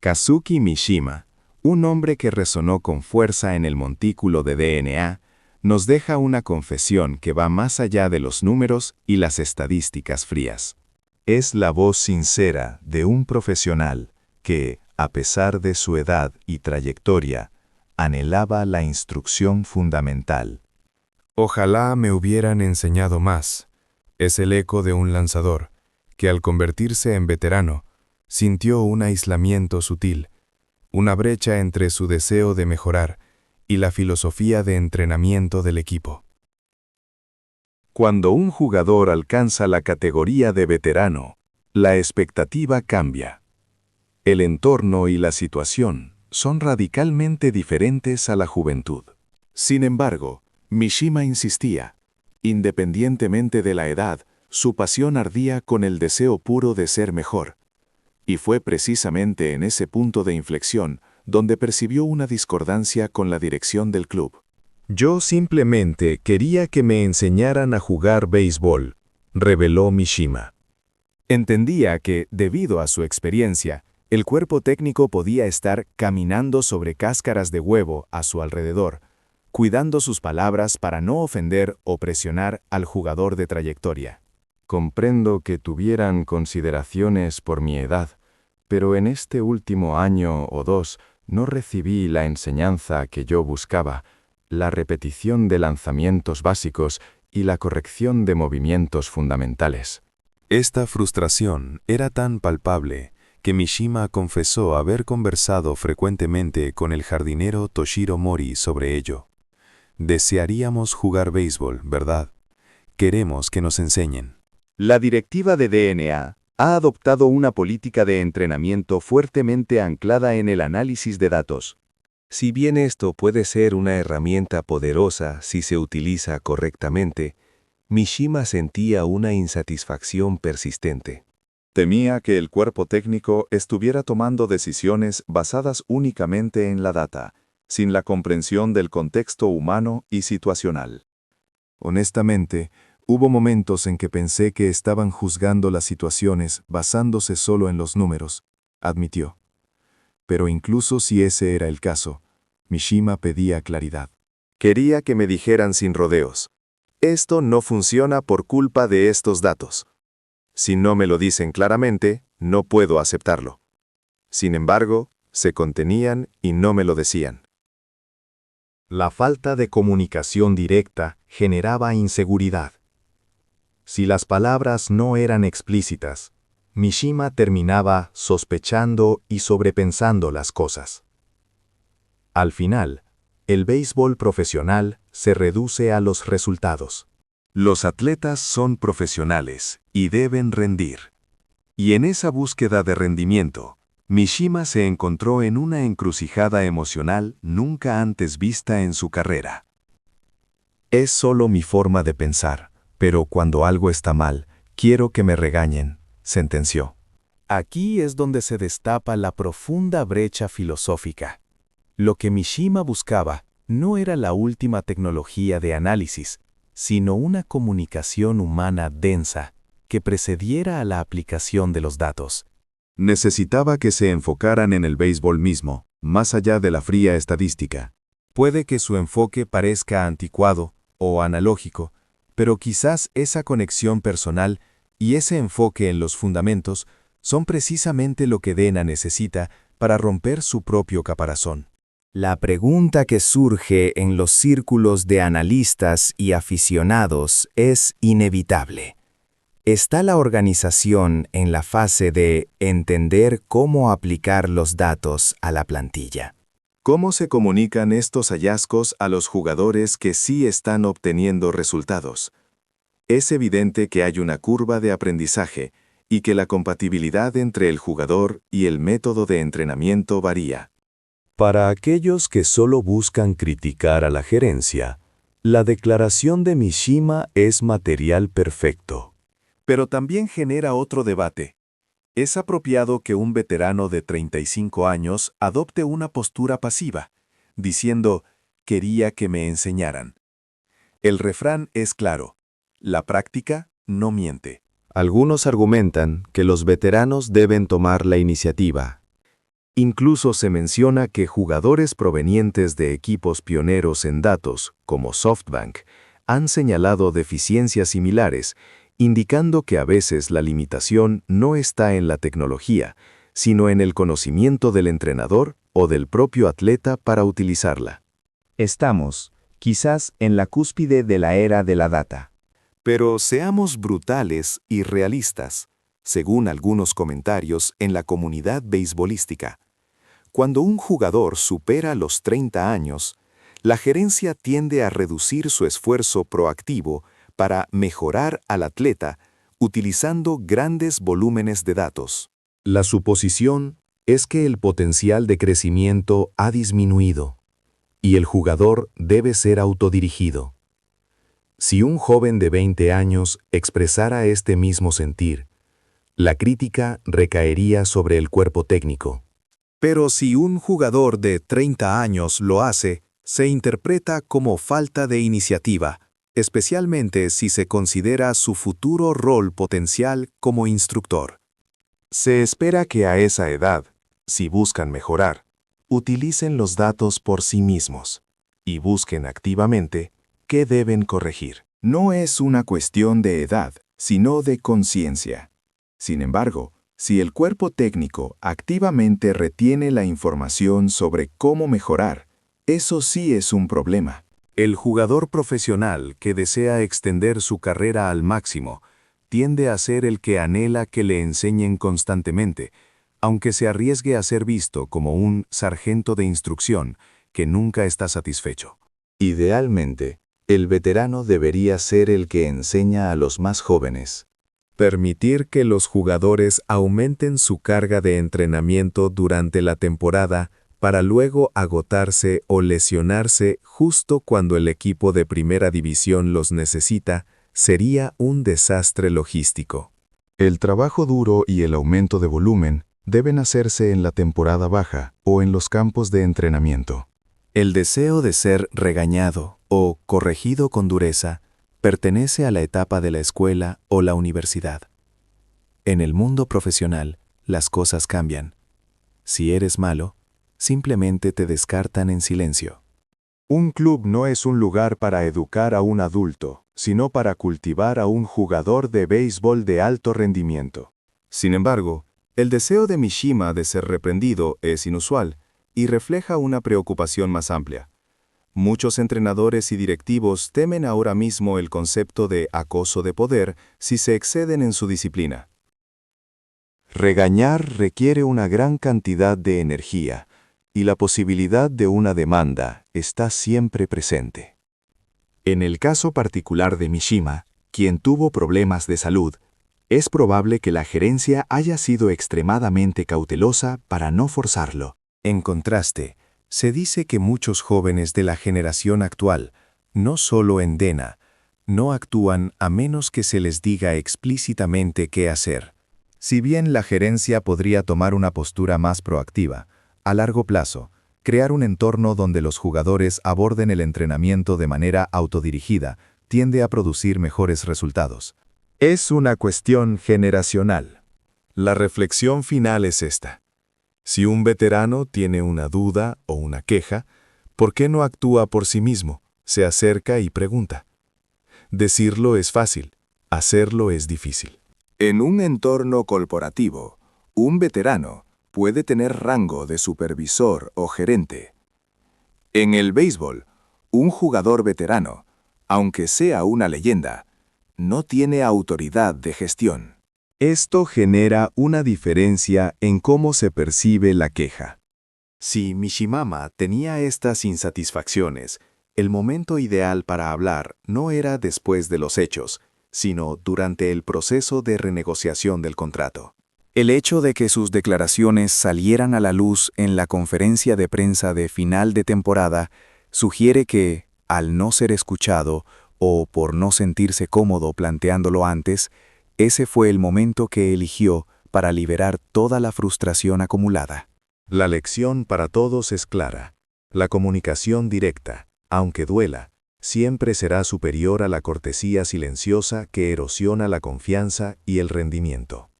Kazuki Mishima, un hombre que resonó con fuerza en el montículo de DNA, nos deja una confesión que va más allá de los números y las estadísticas frías. Es la voz sincera de un profesional que, a pesar de su edad y trayectoria, anhelaba la instrucción fundamental. Ojalá me hubieran enseñado más. Es el eco de un lanzador, que al convertirse en veterano, sintió un aislamiento sutil, una brecha entre su deseo de mejorar y la filosofía de entrenamiento del equipo. Cuando un jugador alcanza la categoría de veterano, la expectativa cambia. El entorno y la situación son radicalmente diferentes a la juventud. Sin embargo, Mishima insistía. Independientemente de la edad, su pasión ardía con el deseo puro de ser mejor. Y fue precisamente en ese punto de inflexión donde percibió una discordancia con la dirección del club. Yo simplemente quería que me enseñaran a jugar béisbol, reveló Mishima. Entendía que, debido a su experiencia, el cuerpo técnico podía estar caminando sobre cáscaras de huevo a su alrededor, cuidando sus palabras para no ofender o presionar al jugador de trayectoria. Comprendo que tuvieran consideraciones por mi edad, pero en este último año o dos no recibí la enseñanza que yo buscaba, la repetición de lanzamientos básicos y la corrección de movimientos fundamentales. Esta frustración era tan palpable que Mishima confesó haber conversado frecuentemente con el jardinero Toshiro Mori sobre ello. Desearíamos jugar béisbol, ¿verdad? Queremos que nos enseñen. La directiva de DNA ha adoptado una política de entrenamiento fuertemente anclada en el análisis de datos. Si bien esto puede ser una herramienta poderosa si se utiliza correctamente, Mishima sentía una insatisfacción persistente. Temía que el cuerpo técnico estuviera tomando decisiones basadas únicamente en la data, sin la comprensión del contexto humano y situacional. Honestamente, hubo momentos en que pensé que estaban juzgando las situaciones basándose solo en los números, admitió. Pero incluso si ese era el caso, Mishima pedía claridad. Quería que me dijeran sin rodeos. Esto no funciona por culpa de estos datos. Si no me lo dicen claramente, no puedo aceptarlo. Sin embargo, se contenían y no me lo decían. La falta de comunicación directa generaba inseguridad. Si las palabras no eran explícitas, Mishima terminaba sospechando y sobrepensando las cosas. Al final, el béisbol profesional se reduce a los resultados. Los atletas son profesionales y deben rendir. Y en esa búsqueda de rendimiento, Mishima se encontró en una encrucijada emocional nunca antes vista en su carrera. Es solo mi forma de pensar, pero cuando algo está mal, quiero que me regañen, sentenció. Aquí es donde se destapa la profunda brecha filosófica. Lo que Mishima buscaba no era la última tecnología de análisis, sino una comunicación humana densa que precediera a la aplicación de los datos. Necesitaba que se enfocaran en el béisbol mismo, más allá de la fría estadística. Puede que su enfoque parezca anticuado o analógico, pero quizás esa conexión personal y ese enfoque en los fundamentos son precisamente lo que DNA necesita para romper su propio caparazón. La pregunta que surge en los círculos de analistas y aficionados es inevitable. ¿Está la organización en la fase de entender cómo aplicar los datos a la plantilla? ¿Cómo se comunican estos hallazgos a los jugadores que sí están obteniendo resultados? Es evidente que hay una curva de aprendizaje y que la compatibilidad entre el jugador y el método de entrenamiento varía. Para aquellos que solo buscan criticar a la gerencia, la declaración de Mishima es material perfecto. Pero también genera otro debate. ¿Es apropiado que un veterano de 35 años adopte una postura pasiva, diciendo, quería que me enseñaran? El refrán es claro, la práctica no miente. Algunos argumentan que los veteranos deben tomar la iniciativa. Incluso se menciona que jugadores provenientes de equipos pioneros en datos, como SoftBank, han señalado deficiencias similares, indicando que a veces la limitación no está en la tecnología, sino en el conocimiento del entrenador o del propio atleta para utilizarla. Estamos, quizás, en la cúspide de la era de la data. Pero seamos brutales y realistas, según algunos comentarios en la comunidad beisbolística. Cuando un jugador supera los 30 años, la gerencia tiende a reducir su esfuerzo proactivo para mejorar al atleta utilizando grandes volúmenes de datos. La suposición es que el potencial de crecimiento ha disminuido y el jugador debe ser autodirigido. Si un joven de 20 años expresara este mismo sentir, la crítica recaería sobre el cuerpo técnico. Pero si un jugador de 30 años lo hace, se interpreta como falta de iniciativa, especialmente si se considera su futuro rol potencial como instructor. Se espera que a esa edad, si buscan mejorar, utilicen los datos por sí mismos y busquen activamente qué deben corregir. No es una cuestión de edad, sino de conciencia. Sin embargo, si el cuerpo técnico activamente retiene la información sobre cómo mejorar, eso sí es un problema. El jugador profesional que desea extender su carrera al máximo tiende a ser el que anhela que le enseñen constantemente, aunque se arriesgue a ser visto como un sargento de instrucción que nunca está satisfecho. Idealmente, el veterano debería ser el que enseña a los más jóvenes. Permitir que los jugadores aumenten su carga de entrenamiento durante la temporada para luego agotarse o lesionarse justo cuando el equipo de primera división los necesita, sería un desastre logístico. El trabajo duro y el aumento de volumen deben hacerse en la temporada baja o en los campos de entrenamiento. El deseo de ser regañado o corregido con dureza pertenece a la etapa de la escuela o la universidad. En el mundo profesional, las cosas cambian. Si eres malo, simplemente te descartan en silencio. Un club no es un lugar para educar a un adulto, sino para cultivar a un jugador de béisbol de alto rendimiento. Sin embargo, el deseo de Mishima de ser reprendido es inusual y refleja una preocupación más amplia. Muchos entrenadores y directivos temen ahora mismo el concepto de acoso de poder si se exceden en su disciplina. Regañar requiere una gran cantidad de energía, y la posibilidad de una demanda está siempre presente. En el caso particular de Mishima, quien tuvo problemas de salud, es probable que la gerencia haya sido extremadamente cautelosa para no forzarlo. En contraste, se dice que muchos jóvenes de la generación actual, no solo en DeNA, no actúan a menos que se les diga explícitamente qué hacer. Si bien la gerencia podría tomar una postura más proactiva, a largo plazo, crear un entorno donde los jugadores aborden el entrenamiento de manera autodirigida tiende a producir mejores resultados. Es una cuestión generacional. La reflexión final es esta. Si un veterano tiene una duda o una queja, ¿por qué no actúa por sí mismo? Se acerca y pregunta. Decirlo es fácil, hacerlo es difícil. En un entorno corporativo, un veterano puede tener rango de supervisor o gerente. En el béisbol, un jugador veterano, aunque sea una leyenda, no tiene autoridad de gestión. Esto genera una diferencia en cómo se percibe la queja. Si Mishima tenía estas insatisfacciones, el momento ideal para hablar no era después de los hechos, sino durante el proceso de renegociación del contrato. El hecho de que sus declaraciones salieran a la luz en la conferencia de prensa de final de temporada sugiere que, al no ser escuchado o por no sentirse cómodo planteándolo antes, ese fue el momento que eligió para liberar toda la frustración acumulada. La lección para todos es clara. La comunicación directa, aunque duela, siempre será superior a la cortesía silenciosa que erosiona la confianza y el rendimiento.